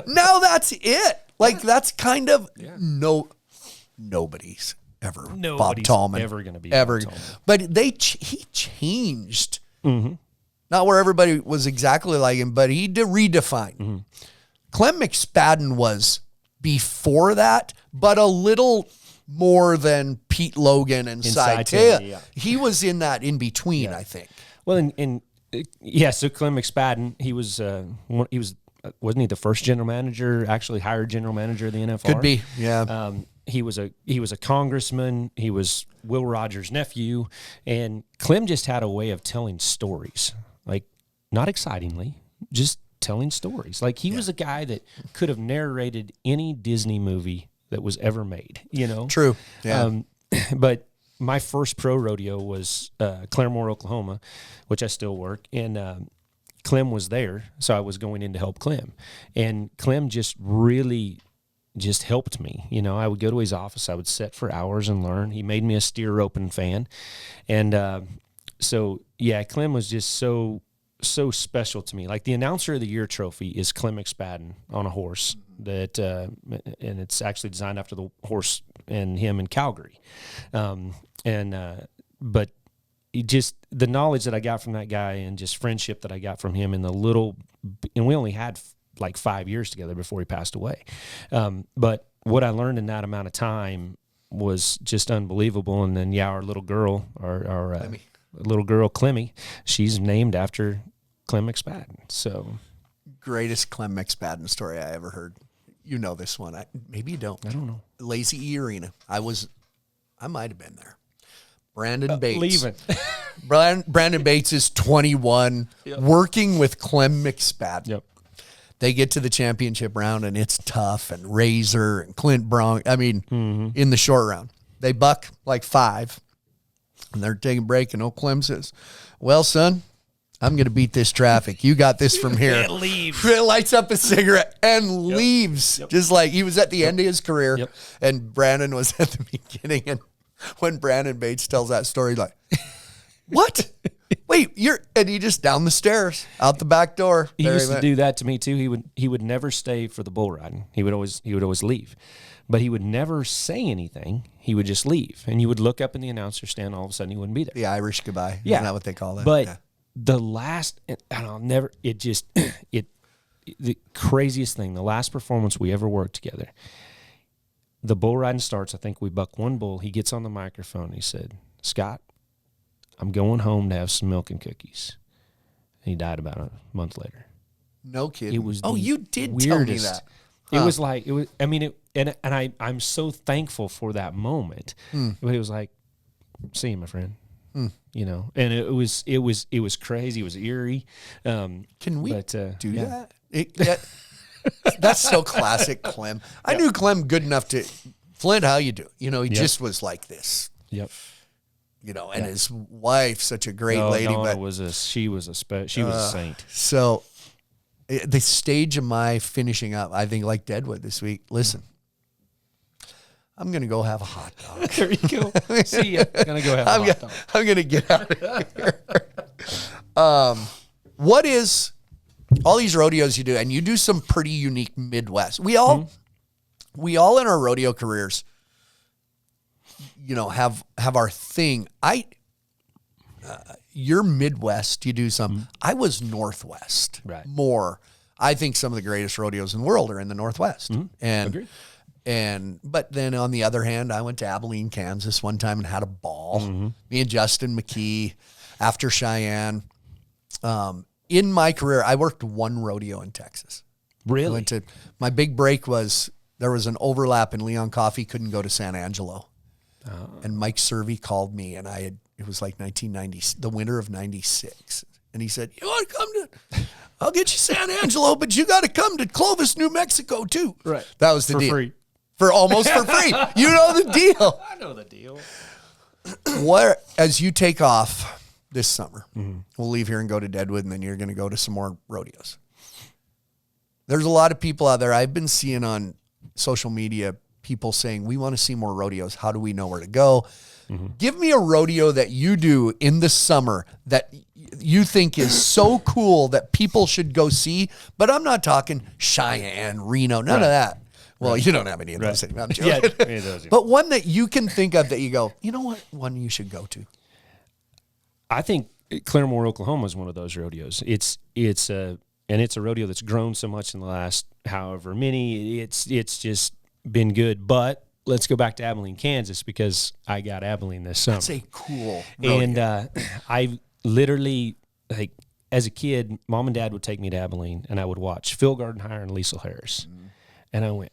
Now that's it. Like, that's kind of nobody's ever Bob Tallman.
Ever going to be Bob Tallman.
But he changed. Not where everybody was exactly like him, but he redefined. Clem McSpadden was before that, but a little more than Pete Logan and Cy Taya. He was in that in between, I think.
Well, so Clem McSpadden, he was wasn't he the first general manager, actually hired general manager of the NFR?
Could be, yeah.
He was a congressman. He was Will Rogers' nephew, and Clem just had a way of telling stories, like not excitingly, just telling stories. Like he was a guy that could have narrated any Disney movie that was ever made.
True. Yeah.
But my first pro rodeo was Claremore, Oklahoma, which I still work, and Clem was there, so I was going in to help Clem, and Clem just really helped me. I would go to his office, I would sit for hours and learn. He made me a steer roping fan, and Clem was just so special to me. Like the Announcer of the Year trophy is Clem McSpadden on a horse that, and it's actually designed after the horse and him in Calgary, but just the knowledge that I got from that guy and just friendship that I got from him and we only had like 5 years together before he passed away. But what I learned in that amount of time was just unbelievable. And then, our little girl, our little girl, Clemmy, she's named after Clem McSpadden. So
greatest Clem McSpadden story I ever heard. You know this one. Maybe you don't.
I don't know.
Lazy E Arena. I might have been there. Brandon Bates.
Leaving.
Brandon Bates is 21, working with Clem McSpadden.
Yep.
They get to the championship round, and it's tough, and Razor and Clint Brown. I mean, in the short round. They buck like 5, and they're taking a break, and old Clem says, "Well, son, I'm going to beat this traffic. You got this from here.
And leaves.
Lights up a cigarette and leaves. Just like he was at the end of his career and Brandon was at the beginning. And when Brandon Bates tells that story, like, what? Wait, and he just down the stairs, out the back door.
He used to do that to me too. He would never stay for the bull riding. He would always leave. But he would never say anything. He would just leave. And you would look up in the announcer stand, all of a sudden he wouldn't be there.
The Irish goodbye.
Yeah.
Isn't that what they call it?
But the last, and I'll never, the craziest thing, the last performance we ever worked together, the bull riding starts. I think we buck one bull. He gets on the microphone. He said, Scott, I'm going home to have some milk and cookies. And he died about a month later.
No kidding.
It was
you did
weirdest.
tell me that.
It was like, I'm so thankful for that moment. But it was like, see you, my friend. You know, and it was crazy. It was eerie.
Can we do
yeah.
that? That's so classic Clem. I knew Clem good enough to, Flint, how you do? You know, he just was like this.
Yep.
You know, and his wife, such a great lady.
Donna
but
she was a saint.
So the stage of my finishing up, I think like Deadwood this week, listen, I'm going to go have a hot dog.
There you go. See ya. Gonna go have a hot dog.
I'm going to get out of here. What is all these rodeos you do? And you do some pretty unique Midwest. We all in our rodeo careers, you know, have our thing. You're Midwest. You do some. I was Northwest.
Right.
More. I think some of the greatest rodeos in the world are in the Northwest. And
Agreed.
But then on the other hand, I went to Abilene, Kansas one time and had a ball. Me and Justin McKee after Cheyenne. In my career, I worked one rodeo in Texas.
Really?
My big break was there was an overlap and Leon Coffey couldn't go to San Angelo. And Mike Servey called me and it was like 1990, the winter of 96. And he said, you want to come to, I'll get you San Angelo, but you got to come to Clovis, New Mexico too.
Right.
That was the deal.
For free.
For almost for free. You know the deal.
I know the deal.
As you take off this summer, we'll leave here and go to Deadwood, and then you're going to go to some more rodeos. There's a lot of people out there. I've been seeing on social media people saying, we want to see more rodeos. How do we know where to go? Give me a rodeo that you do in the summer that you think is so cool that people should go see. But I'm not talking Cheyenne, Reno, none of that. Well, you don't have any of those things. I'm joking. But one that you can think of that you go, you know what? One you should go to.
I think Claremore, Oklahoma is one of those rodeos. It's a rodeo that's grown so much in the last however many. It's just been good. But let's go back to Abilene, Kansas, because I got Abilene this summer.
That's a cool rodeo.
And I literally, like, as a kid, Mom and Dad would take me to Abilene, and I would watch Phil Gardenhire and Liesl Harris. And I went,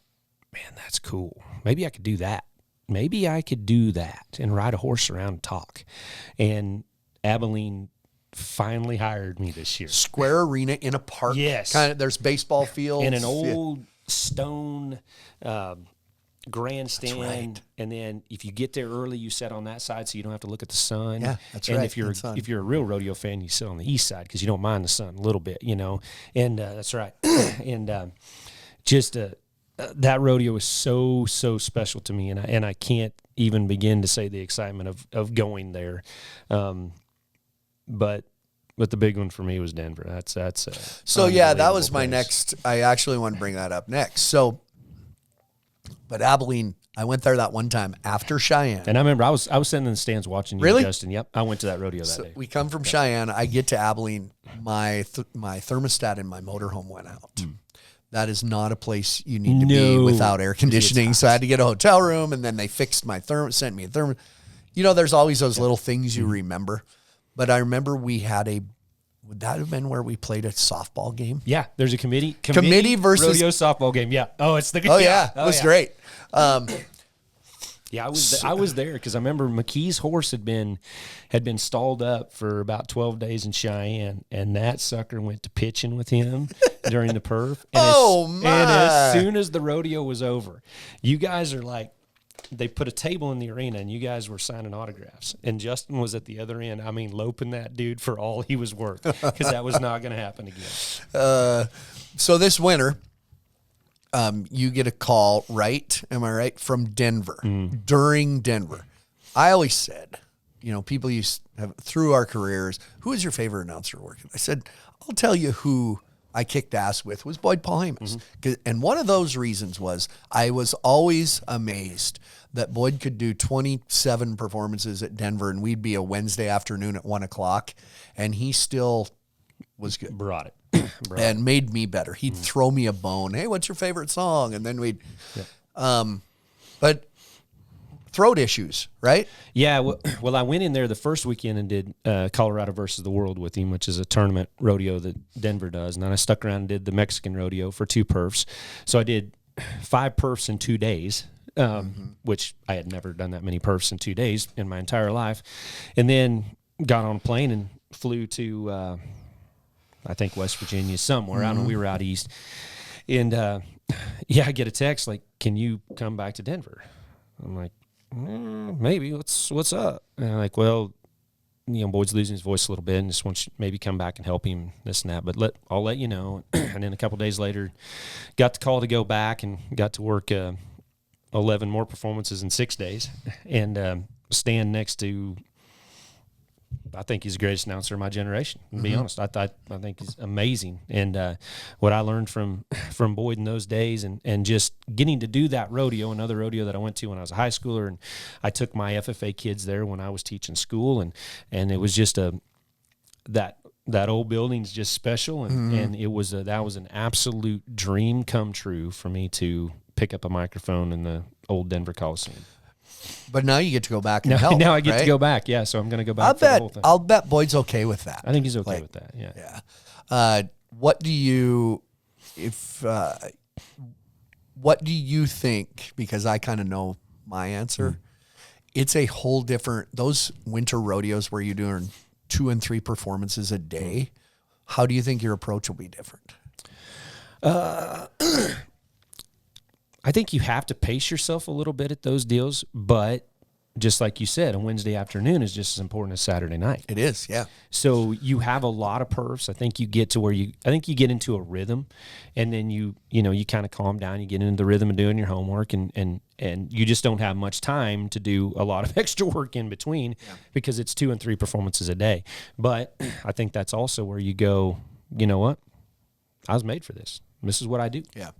man, that's cool. Maybe I could do that. Maybe I could do that and ride a horse around and talk. And Abilene finally hired me this year.
Square arena in a park.
Yes.
There's baseball fields.
In an old stone grandstand.
That's right.
And then if you get there early, you sit on that side so you don't have to look at the sun.
Yeah, that's
and
right.
if you're a real rodeo fan, you sit on the east side because you don't mind the sun a little bit, you know. And that's right. And that rodeo is so special to me, and I can't even begin to say the excitement of going there. But the big one for me was Denver. That's
so yeah, that was my
place.
next. I actually want to bring that up next. So, but Abilene, I went there that one time after Cheyenne,
and I remember I was sitting in the stands watching you,
Really?
Justin. Yep, I went to that rodeo that day.
We come from Cheyenne. I get to Abilene. My thermostat in my motorhome went out. That is not a place you need to be without air conditioning. So I had to get a hotel room, and then they fixed my sent me a thermostat. You know, there's always those little things you remember. But I remember we had would that have been where we played a softball game?
Yeah, there's a committee
versus
rodeo softball game. Yeah. Oh, it's the
Oh yeah, it was great.
Yeah, I was there because I remember McKee's horse had been stalled up for about 12 days in Cheyenne, and that sucker went to pitching with him during the perf. And
my!
And as soon as the rodeo was over, you guys are like they put a table in the arena and you guys were signing autographs, and Justin was at the other end. I mean, loping that dude for all he was worth, because that was not going to happen again.
So this winter, you get a call, right? Am I right? From Denver during Denver. I always said, people used to have through our careers, who is your favorite announcer working? I said, I'll tell you who I kicked ass with was Boyd Paul Hamas. And one of those reasons was I was always amazed that Boyd could do 27 performances at Denver, and we'd be a Wednesday afternoon at 1:00, and he still was good.
Brought it.
And made me better. He'd throw me a bone. Hey, what's your favorite song? And then we'd, but throat issues, right?
Yeah. Well, I went in there the first weekend and did Colorado versus the World with him, which is a tournament rodeo that Denver does. And then I stuck around and did the Mexican rodeo for 2 perfs. So I did 5 perfs in 2 days, which I had never done that many perfs in 2 days in my entire life. And then got on a plane and flew to, I think West Virginia somewhere. I don't know. We were out east. And, I get a text like, can you come back to Denver? I'm like, maybe. What's up? And I'm like, well, Boyd's losing his voice a little bit and just wants you maybe come back and help him, this and that. But I'll let you know. And then a couple of days later, got the call to go back and got to work 11 more performances in 6 days and stand next to, I think he's the greatest announcer of my generation, to be honest. I think he's amazing. And what I learned from Boyd in those days and just getting to do that rodeo, another rodeo that I went to when I was a high schooler, and I took my FFA kids there when I was teaching school, and it was just that old building's just special, and it was that was an absolute dream come true for me to pick up a microphone in the old Denver Coliseum.
But now you get to go back and help.
Now I get
right?
to go back. Yeah, so I'm going to go back for the whole thing.
I'll bet Boyd's okay with that.
I think he's okay with that. Yeah.
Yeah. What do you think? Because I kind of know my answer. It's a whole different. Those winter rodeos where you're doing 2 and 3 performances a day. How do you think your approach will be different?
I think you have to pace yourself a little bit at those deals, but just like you said, a Wednesday afternoon is just as important as Saturday night.
It is, yeah.
So you have a lot of perfs. I think you get to where I think you get into a rhythm, and then you kind of calm down. You get into the rhythm of doing your homework, and you just don't have much time to do a lot of extra work in between because it's 2 and 3 performances a day. But I think that's also where you go, you know what? I was made for this. This is what I do.
Yeah.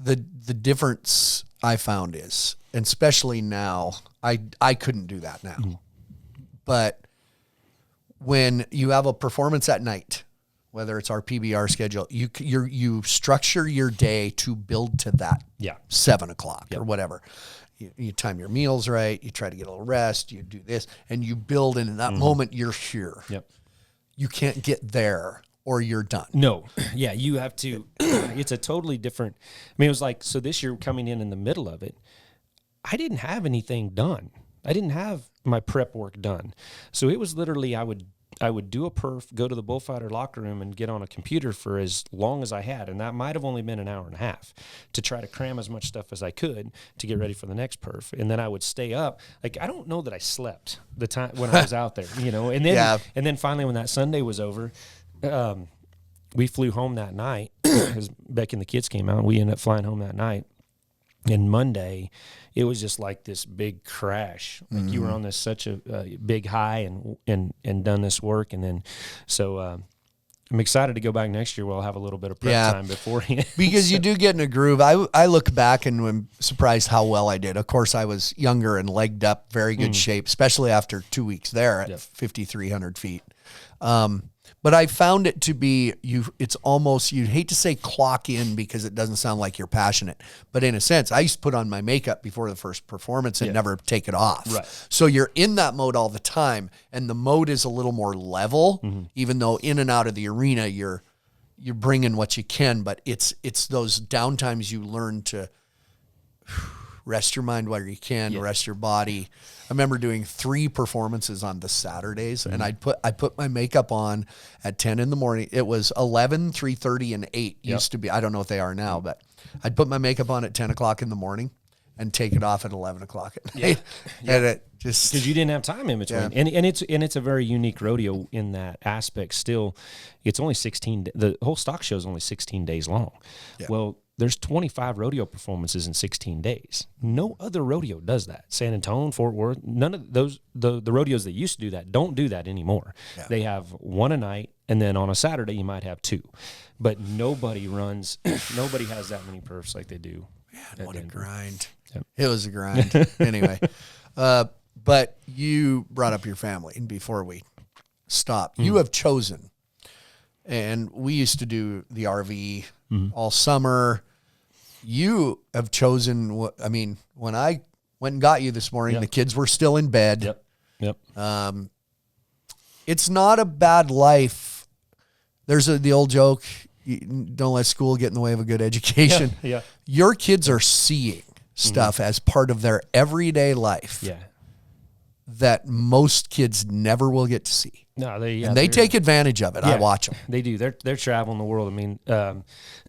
The difference I found is, and especially now, I couldn't do that now. But when you have a performance at night, whether it's our PBR schedule, you structure your day to build to that 7 o'clock or whatever. You time your meals right. You try to get a little rest. You do this, and you build. And in that moment, you're here. You can't get there, or you're done.
No. Yeah, you have to. It's a totally different. I mean, it was like, so this year coming in the middle of it, I didn't have anything done. I didn't have my prep work done. So it was literally, I would do a perf, go to the bullfighter locker room and get on a computer for as long as I had. And that might have only been an hour and a half to try to cram as much stuff as I could to get ready for the next perf. And then I would stay up. Like, I don't know that I slept the time when I was out there, and then finally when that Sunday was over, we flew home that night because Becky and the kids came out, and we ended up flying home that night. And Monday, it was just like this big crash. Like you were on such a big high and done this work. And then, so I'm excited to go back next year where I'll have a little bit of prep time beforehand.
Because you do get in a groove. I look back and I'm surprised how well I did. Of course, I was younger and legged up, very good shape, especially after 2 weeks there at 5,300 feet. But I found it to be, it's almost, you'd hate to say clock in because it doesn't sound like you're passionate. But in a sense, I used to put on my makeup before the first performance and never take it off.
Right.
So you're in that mode all the time. And the mode is a little more level, even though in and out of the arena, you're bringing what you can. But it's those downtimes you learn to rest your mind while you can, rest your body. I remember doing 3 performances on the Saturdays, and I put my makeup on at 10 in the morning. It was 11, 3:30, and 8 used to be. I don't know what they are now, but I'd put my makeup on at 10 o'clock in the morning, and take it off at 11 o'clock at night. And it just,
because you didn't have time in between.
Yeah.
And it's a very unique rodeo in that aspect. Still, it's only 16. The whole stock show is only 16 days long.
Yeah.
Well, there's 25 rodeo performances in 16 days. No other rodeo does that. San Antonio, Fort Worth, none of those, the rodeos that used to do that don't do that anymore. Yeah. They have one a night, and then on a Saturday you might have two. But nobody has that many perfs like they do.
Man, what Denver. A grind.
Yep.
It was a grind. Anyway, but you brought up your family, and before we stop, you have chosen, and we used to do the RV all summer. You have chosen when I went and got you this morning, the kids were still in bed.
Yep.
It's not a bad life. There's the old joke, don't let school get in the way of a good education.
Yeah.
Your kids are seeing stuff as part of their everyday life that most kids never will get to see.
No,
they take advantage of it. I watch them.
They do. They're traveling the world. I mean,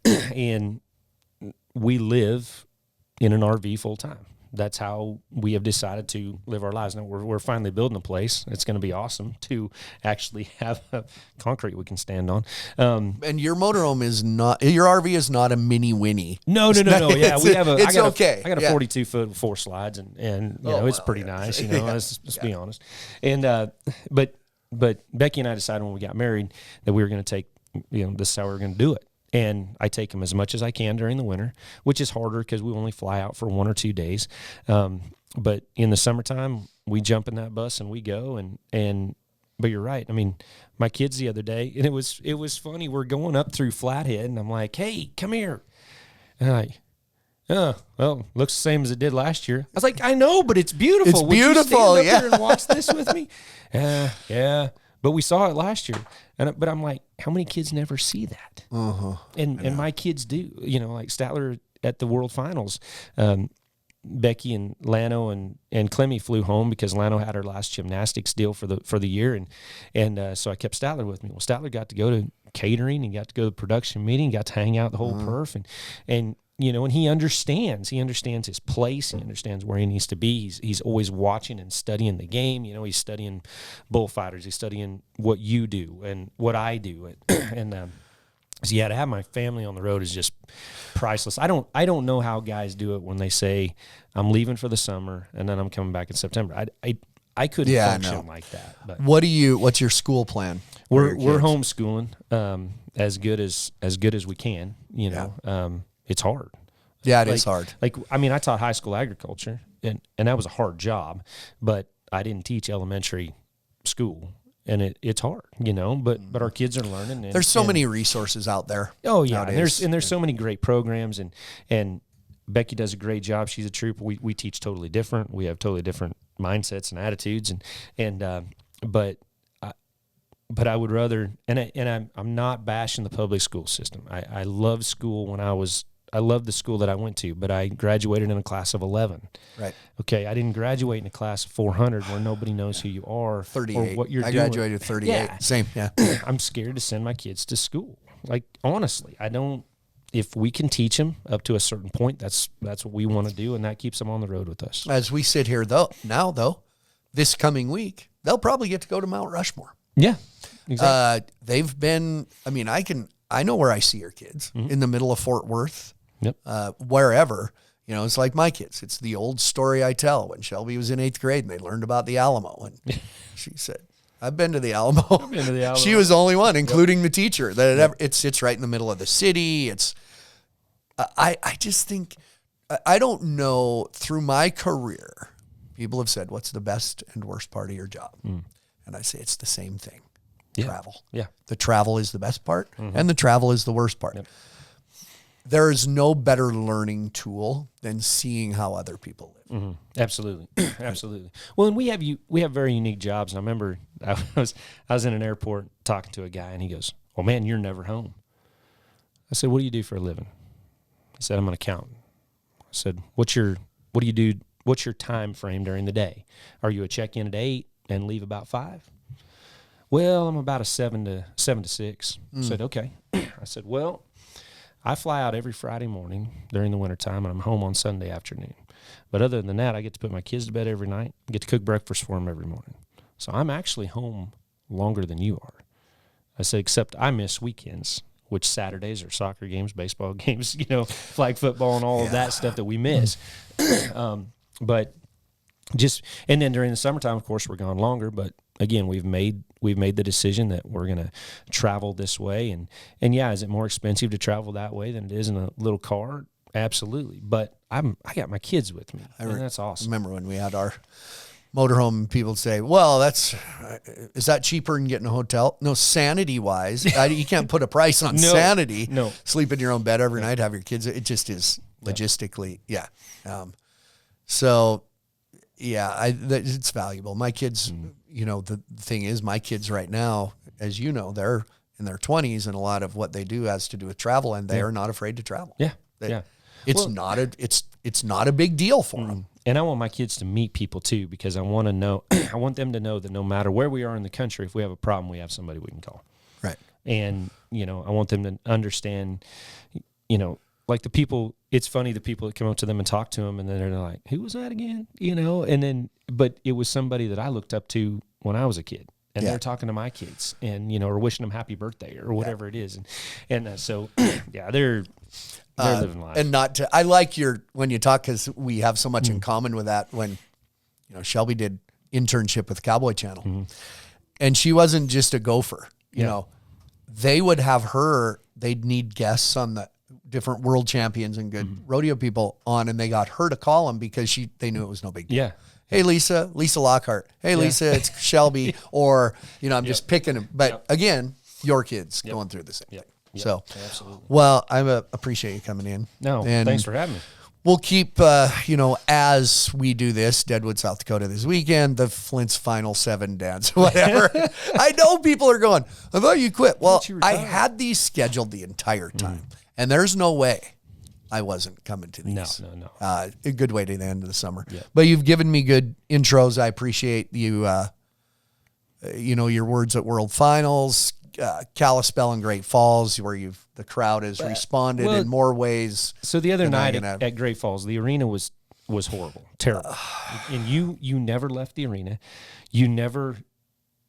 and we live in an RV full time. That's how we have decided to live our lives. Now we're finally building a place. It's going to be awesome to actually have a concrete we can stand on.
And your motorhome is not, your RV is not a mini Winnie.
No. Yeah, we have
I got
a 42-foot with 4 slides, and it's pretty nice. Let's be honest. And but Becky and I decided when we got married that we were going to take, this is how we were going to do it. And I take them as much as I can during the winter, which is harder because we only fly out for 1 or 2 days. But in the summertime, we jump in that bus and we go. But you're right. I mean, my kids the other day, and it was funny. We're going up through Flathead, and I'm like, "Hey, come here." And I'm like, "Oh, well, looks the same as it did last year." I was like, "I know, but it's beautiful.
It's beautiful.
Would you stand up there and watch this with me?" Yeah. But we saw it last year, but I'm like, how many kids never see that? And my kids do. Like Statler at the World Finals, Becky and Lano and Clemmy flew home because Lano had her last gymnastics deal for the year, and so I kept Statler with me. Well, Statler got to go to catering and got to go to the production meeting, got to hang out the whole perf, and and he understands his place. He understands where he needs to be. He's always watching and studying the game. He's studying bullfighters. He's studying what you do and what I do. And so to have my family on the road is just priceless. I don't know how guys do it when they say I'm leaving for the summer and then I'm coming back in September. I couldn't function like that. But
what's your school plan?
We're homeschooling as good as we can. It's hard.
Yeah, it is hard.
I taught high school agriculture, and that was a hard job, but I didn't teach elementary school, and it's hard, but our kids are learning.
There's so many resources out there.
Oh, yeah, and there's so many great programs, and Becky does a great job. She's a trooper. We teach totally different. We have totally different mindsets and attitudes, but I would rather, and I'm not bashing the public school system. I love school I loved the school that I went to, but I graduated in a class of 11.
Right.
Okay, I didn't graduate in a class of 400 where nobody knows who you are
38.
or what you're doing.
I graduated 38.
Yeah.
Same, yeah.
I'm scared to send my kids to school. Honestly, I don't. If we can teach them up to a certain point, that's what we want to do, and that keeps them on the road with us.
As we sit here, though, this coming week, they'll probably get to go to Mount Rushmore.
Yeah, exactly.
They've been. I know where I see your kids in the middle of Fort Worth.
Yep.
Wherever, it's like my kids. It's the old story I tell when Shelby was in 8th grade and they learned about the Alamo. And she said, I've been to the Alamo. She was the only one, including the teacher, that it sits right in the middle of the city. I just think, I don't know, through my career, people have said, what's the best and worst part of your job? And I say, it's the same thing.
Yeah.
Travel.
Yeah.
The travel is the best part and the travel is the worst part. Yep. There is no better learning tool than seeing how other people live.
Absolutely. Absolutely. Well, and we have very unique jobs. And I remember I was in an airport talking to a guy and he goes, "Oh man, you're never home." I said, "What do you do for a living?" He said, "I'm an accountant." I said, what do you do? What's your time frame during the day? Are you a check-in at 8 and leave about 5? Well, I'm about a 7 to 6. I said, okay. I said, well, I fly out every Friday morning during the wintertime, and I'm home on Sunday afternoon. But other than that, I get to put my kids to bed every night, get to cook breakfast for them every morning. So I'm actually home longer than you are. I said, except I miss weekends, which Saturdays are soccer games, baseball games, flag football and all of that stuff that we miss. But and then during the summertime, of course, we're gone longer. But again, we've made the decision that we're going to travel this way. And yeah, is it more expensive to travel that way than it is in a little car? Absolutely. But I got my kids with me, and that's awesome.
Remember when we had our motorhome, and people say, well, is that cheaper than getting a hotel? No, sanity-wise, you can't put a price on sanity.
No.
Sleep in your own bed every night, have your kids. It just is logistically, so, yeah, it's valuable. My kids, the thing is, my kids right now, as you know, they're in their 20s, and a lot of what they do has to do with travel, and they are not afraid to travel.
Yeah.
It's not a big deal for them.
And I want my kids to meet people too, because I want them to know that no matter where we are in the country, if we have a problem, we have somebody we can call.
Right.
And, I want them to understand, like the people, it's funny, the people that come up to them and talk to them, and then they're like, who was that again? And then, but it was somebody that I looked up to when I was a kid. And they're talking to my kids and, or wishing them happy birthday or whatever it is. And so, they're living life.
And I like when you talk, because we have so much in common with that. When, Shelby did internship with Cowboy Channel, and she wasn't just a gopher, they would have they'd need guests on the different world champions and good rodeo people on, and they got her to call them because they knew it was no big deal.
Yeah.
Hey, Lisa Lockhart. Hey, Lisa, it's Shelby. Or, I'm just picking them. But again, your kids going through the same thing. So,
absolutely.
Well, I appreciate you coming in.
No,
and
thanks for having me.
We'll keep, as we do this, Deadwood, South Dakota this weekend, the Flint's Final 7 dance, whatever. I know people are going, I thought you quit. Well, I had these scheduled the entire time, and there's no way I wasn't coming to these.
No.
A good way to the end of the summer.
Yeah.
But you've given me good intros. I appreciate you, your words at World Finals, Kalispell and Great Falls, where the crowd has responded in more ways.
So the other night at Great Falls, the arena was horrible, terrible. And you never left the arena. You never,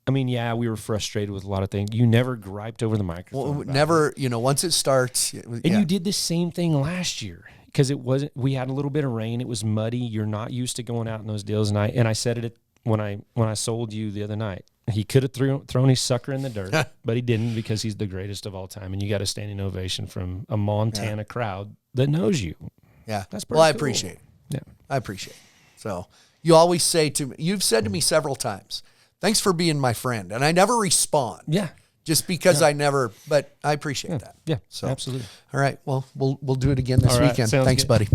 we were frustrated with a lot of things. You never griped over the microphone.
Well, never, once it starts.
And you did the same thing last year, because we had a little bit of rain. It was muddy. You're not used to going out in those deals. And I said it when I sold you the other night. He could have thrown his sucker in the dirt, but he didn't, because he's the greatest of all time. And you got a standing ovation from a Montana crowd that knows you.
Yeah.
That's pretty cool.
I appreciate it.
Yeah.
I appreciate it. So you always say to me, you've said to me several times, thanks for being my friend. And I never respond.
Yeah.
Just because but I appreciate that.
Yeah.
So
absolutely.
All right. Well, we'll do it again this weekend. Thanks,
good.
buddy.